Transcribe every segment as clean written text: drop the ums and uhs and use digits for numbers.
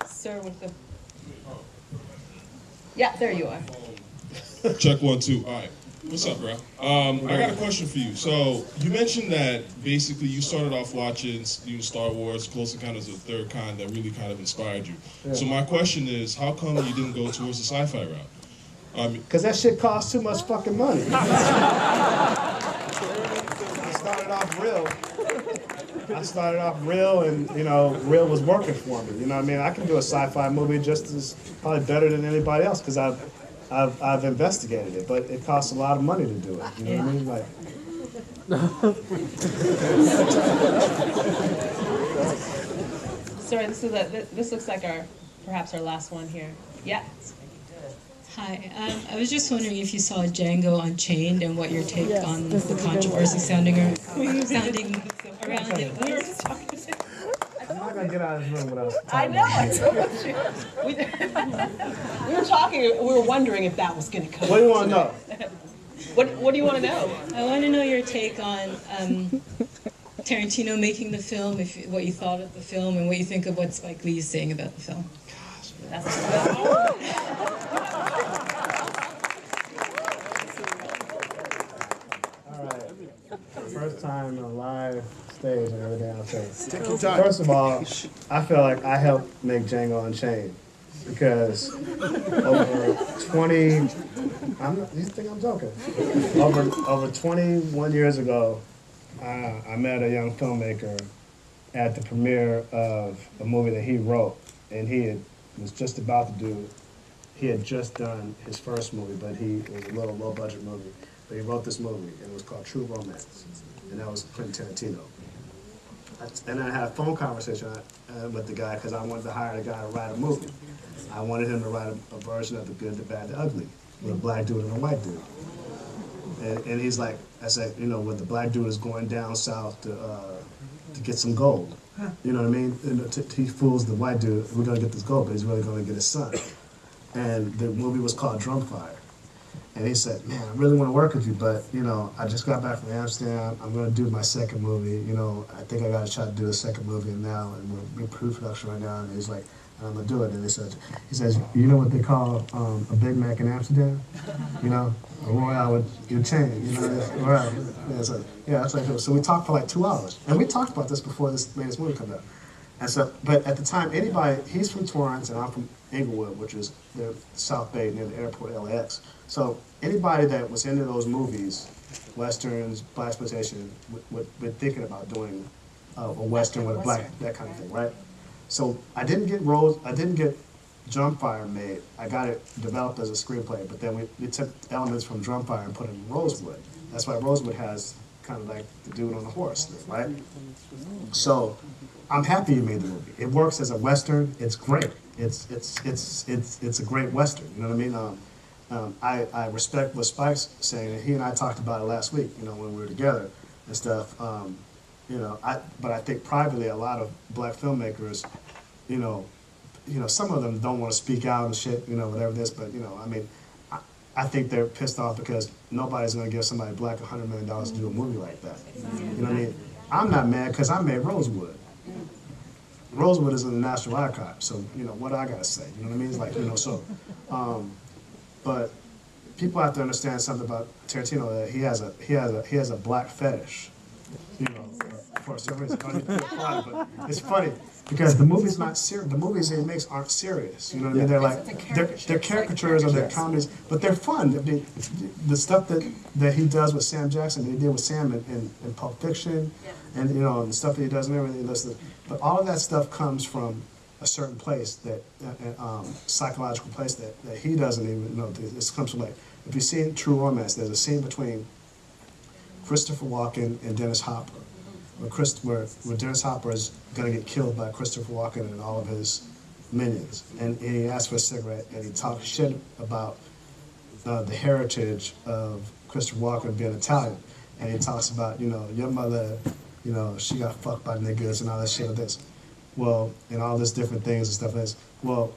Sir with the... Yeah, there you are. Check 1, 2. All right. What's up, bro? I got a question for you. So you mentioned that basically you started off watching Star Wars, Close Encounters of the Third Kind, that really kind of inspired you. Yeah. So my question is, how come you didn't go towards the sci-fi route? Because that shit costs too much fucking money. I started off real, and real was working for me. You know what I mean? I can do a sci-fi movie just as probably better than anybody else because I've investigated it, but it costs a lot of money to do it. You know what I mean? Like. Sorry, this looks like perhaps our last one here. Yeah. Hi, I was just wondering if you saw Django Unchained and what your take on the controversy sounding around it. We were just talking. I'm not gonna get out of this room without. I know. I told you. We were talking. We were wondering if that was gonna come. What do you want to know? What do you want to know? I want to know your take on Tarantino making the film. What you thought of the film and what you think of what Spike Lee is saying about the film. Gosh, that's good. First time on a live stage and everything I'll say. First of all, I feel like I helped make Django Unchained because over 20, you think I'm joking? Over 21 years ago, I met a young filmmaker at the premiere of a movie that he wrote, and he had just done his first movie, but it was a little low budget movie. But he wrote this movie, and it was called True Romance, and that was Quentin Tarantino. And I had a phone conversation with the guy because I wanted to hire the guy to write a movie. I wanted him to write a version of The Good, the Bad, the Ugly, with a black dude and a white dude. And he's like, I said, when the black dude is going down south to get some gold, you know what I mean? He fools the white dude, we're gonna get this gold, but he's really gonna get his son. And the movie was called Drumfire. And he said, man, I really want to work with you, but, I just got back from Amsterdam. I'm going to do my second movie. I think I got a shot to do a second movie now, and we're in pre-production right now. And he's like, I'm going to do it. And he says, you know what they call a Big Mac in Amsterdam? A Royale with your chain. Right. That's like it. So we talked for like 2 hours. And we talked about this before this latest movie comes out. And so, but at the time, he's from Torrance and I'm from Inglewood, which is the South Bay near the airport, LAX. So anybody that was into those movies, Westerns, blaxploitation, would thinking about doing a Western with a black, that kind of thing, right? So I didn't get Drumfire made. I got it developed as a screenplay, but then we took elements from Drumfire and put it in Rosewood. That's why Rosewood has kind of like the dude on the horse, right? So I'm happy you made the movie. It works as a Western. It's great. It's a great Western. You know what I mean? I respect what Spike's saying, and he and I talked about it last week. When we were together and stuff. But I think privately, a lot of black filmmakers, some of them don't want to speak out and shit, whatever this. But I think they're pissed off because nobody's going to give somebody black $100 million to do a movie like that. You know what I mean? I'm not mad because I made Rosewood. Rosewood is in the National Archive, so what I gotta say. You know what I mean? It's like but people have to understand something about Tarantino, that he has a black fetish. For some reason, but it's funny because the movies not serious. The movies he makes aren't serious. You know what I mean? They're like they're caricatures or they're comedies, but they're fun. I mean, the stuff that he does with Sam Jackson, that he did with Sam in Pulp Fiction, and the stuff that he does and everything. But all of that stuff comes from a certain place, that psychological place that he doesn't even know. This comes from, like, if you've seen True Romance, there's a scene between Christopher Walken and Dennis Hopper, where Dennis Hopper is going to get killed by Christopher Walken and all of his minions. And he asks for a cigarette, and he talks shit about the heritage of Christopher Walken being Italian. And he talks about, your mother, she got fucked by niggas and all that shit like this. Well, and all this different things and stuff like this. Well,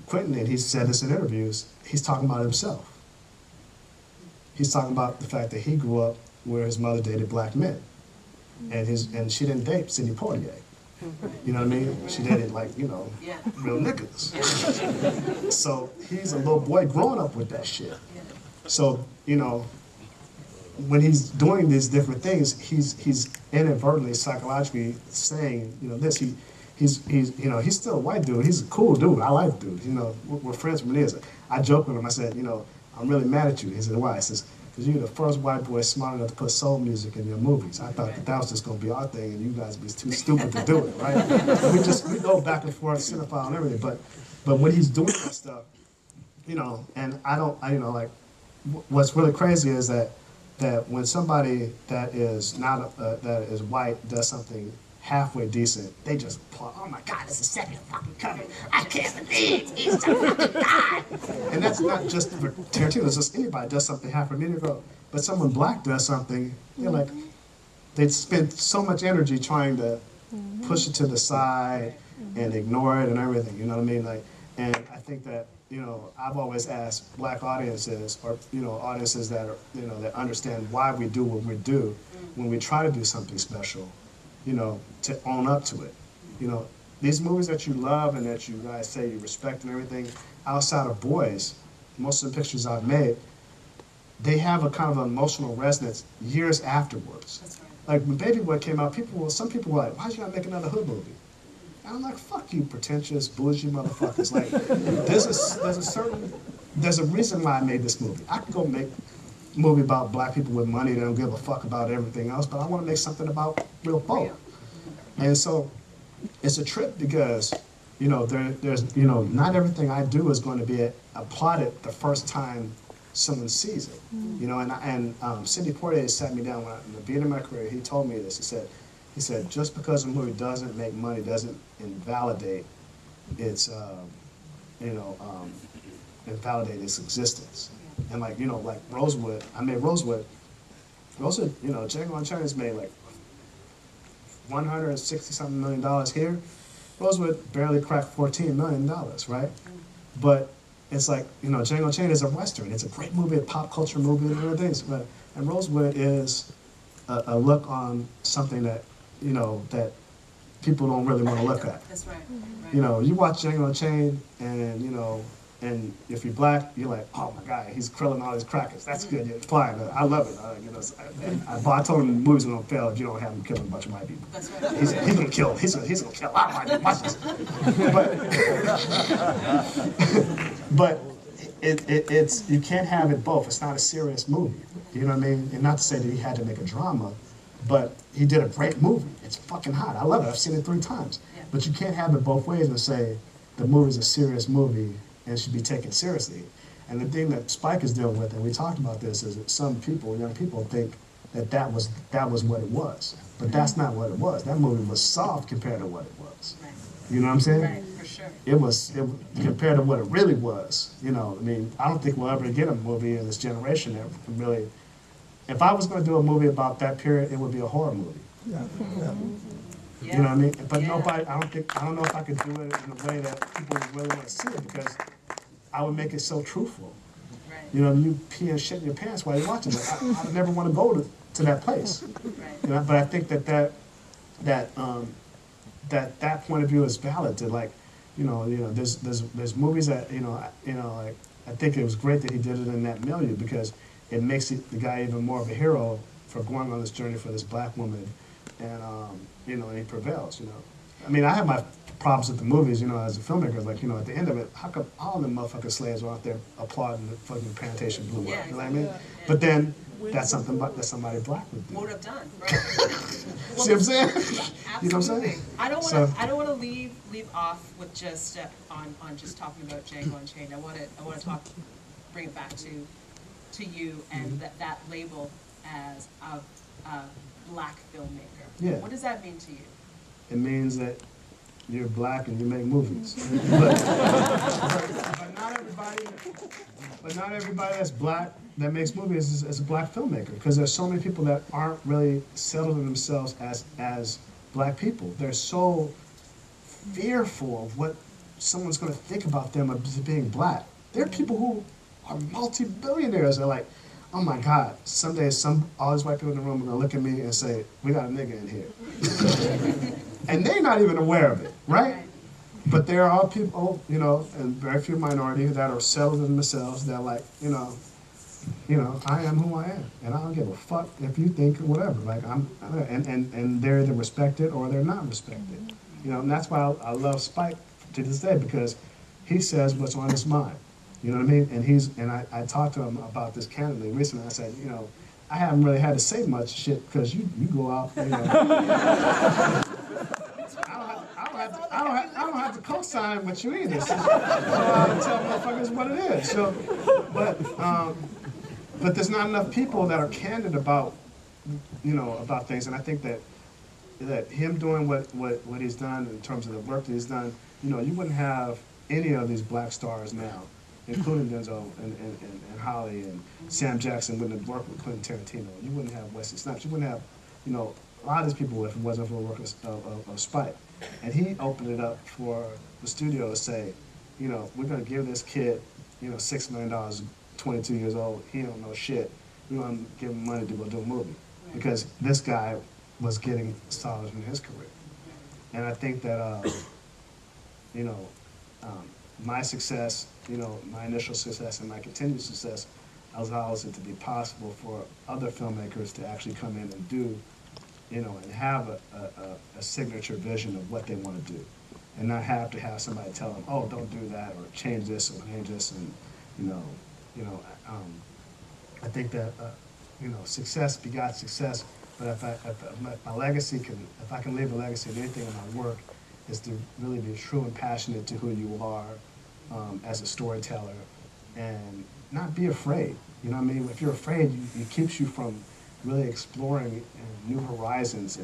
Quentin, and he said this in interviews, he's talking about himself. He's talking about the fact that he grew up where his mother dated black men. And she didn't date Sidney Poitier. You know what I mean? She dated like, you know, real niggas. So he's a little boy growing up with that shit. So, you know, when he's doing these different things, he's inadvertently, psychologically saying, you know, this, he's you know, he's still a white dude. He's a cool dude. I like the dude. You know, we're friends from years. I joked with him. I said, you know, I'm really mad at you. He said, why? I says, because you're the first white boy smart enough to put soul music in your movies. I thought that was just going to be our thing, and you guys be too stupid to do it, right? And we go back and forth, cinephile and everything. But when he's doing that stuff, you know, and you know, like, what's really crazy is that when somebody that is not that is white does something halfway decent, they just applaud. Oh my God, it's the second fucking coming. I can't believe he's the fucking God. And that's not just for Tarantino. It's just anybody does something halfway mediocre. But someone black does something, you're like, they spend so much energy trying to push it to the side and ignore it and everything. You know what I mean? Like, and I think that, you know, I've always asked black audiences, or, you know, audiences that are, you know, that understand why we do what we do when we try to do something special, you know, to own up to it. You know, these movies that you love and that you guys say you respect and everything, outside of Boys, most of the pictures I've made, they have a kind of emotional resonance years afterwards. That's right. Like when Baby Boy came out, some people were like, why'd you not make another hood movie? And I'm like, fuck you, pretentious, bougie motherfuckers. Like, there's a reason why I made this movie. I could go make a movie about black people with money that don't give a fuck about everything else, but I want to make something about real folk. And so it's a trip because, you know, there's, you know, not everything I do is going to be applauded the first time someone sees it. You know, and Sidney Poitier sat me down in the beginning of my career. He told me this. He said, just because a movie doesn't make money doesn't invalidate its, invalidate its existence. And like, you know, like Rosewood, I made Rosewood, you know, Django Unchained's made like $160-something million here. Rosewood barely cracked $14 million, right? But it's like, you know, Django Unchained is a Western. It's a great movie, a pop culture movie and other things. And Rosewood is a look on something that, you know, that people don't really want to look at. That's right. You know, you watch Django Unchained and, you know, and if you're black, you're like, oh my God, he's grilling all these crackers. That's good. You're flying. I love it. You know, I told him the movies are gonna fail if you don't have him killing a bunch of white people. That's right. He's gonna kill. He's gonna kill a lot of white people. Watch this. But it's you can't have it both. It's not a serious movie. You know what I mean? And not to say that he had to make a drama, but he did a great movie. It's fucking hot. I love it. I've seen it 3 times. Yeah. But you can't have it both ways and say the movie's a serious movie and should be taken seriously. And the thing that Spike is dealing with, and we talked about this, is that some people, young people, think that was what it was. But that's not what it was. That movie was soft compared to what it was. Right. You know what I'm saying? Right, for sure. It was compared to what it really was. You know, I mean, I don't think we'll ever get a movie in this generation that can really. If I was going to do a movie about that period, it would be a horror movie. Yeah. You know what I mean? But nobody, I don't know if I could do it in a way that people really want to see it because I would make it so truthful. Right. You know, you pee and shit in your pants while you're watching it. I would never want to go to that place. Right. You know, but I think that point of view is valid. To like, you know, there's movies that like I think it was great that he did it in that milieu because it makes the guy even more of a hero for going on this journey for this black woman, and you know, and he prevails. You know, I mean, I have my problems with the movies. You know, as a filmmaker, like, you know, at the end of it, how come all the motherfucking slaves are out there applauding the fucking plantation blew up? Yeah, You know what I mean? yeah. But then that's something that somebody black would do. Would have done, right? See what I'm saying? You know what I'm saying? I don't So- want to leave off with just on just talking about Django Unchained. I want to bring it back to you and that label as a black filmmaker. Yeah. What does that mean to you? It means that you're black and you make movies. but not everybody that's black that makes movies is a black filmmaker, because there's so many people that aren't really settled in themselves as black people. They're so fearful of what someone's going to think about them as being black. There are people who are multi-billionaires. They're like, oh my God, someday all these white people in the room are gonna look at me and say, we got a nigga in here. And they're not even aware of it, right? But there are people, you know, and very few minority that are settled in themselves that are like, you know, I am who I am, and I don't give a fuck if you think whatever. Like and they're either respected or they're not respected. You know, and that's why I love Spike to this day, because he says what's on his mind. You know what I mean? And I talked to him about this candidly recently. I said, you know, I haven't really had to say much shit because you go out, you know. I don't have to co-sign with you either. So, tell motherfuckers what it is. So, but there's not enough people that are candid about, you know, about things. And I think that him doing what he's done in terms of the work that he's done, you know, you wouldn't have any of these black stars now, including Denzel and Holly and Sam Jackson, wouldn't have worked with Quentin Tarantino. You wouldn't have Wesley Snipes. You wouldn't have, you know, a lot of these people if it wasn't for the work of Spike. And he opened it up for the studio to say, you know, we're going to give this kid, you know, $6 million, 22 years old. He don't know shit. We're going to give him money to go do a movie. Because this guy was getting stars in his career. And I think that, you know, my success, you know, my initial success and my continued success allows it to be possible for other filmmakers to actually come in and do, you know, and have a signature vision of what they want to do, and not have to have somebody tell them, oh, don't do that, or change this, or change this, and I think that you know, success begot success. But if my legacy if I can leave a legacy of anything in my work, is to really be true and passionate to who you are as a storyteller, and not be afraid. You know what I mean? If you're afraid, it keeps you from really exploring new horizons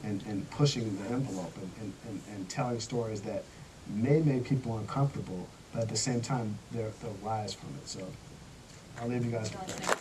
and pushing the envelope and telling stories that may make people uncomfortable, but at the same time, they'll rise from it. So I'll leave you guys with that.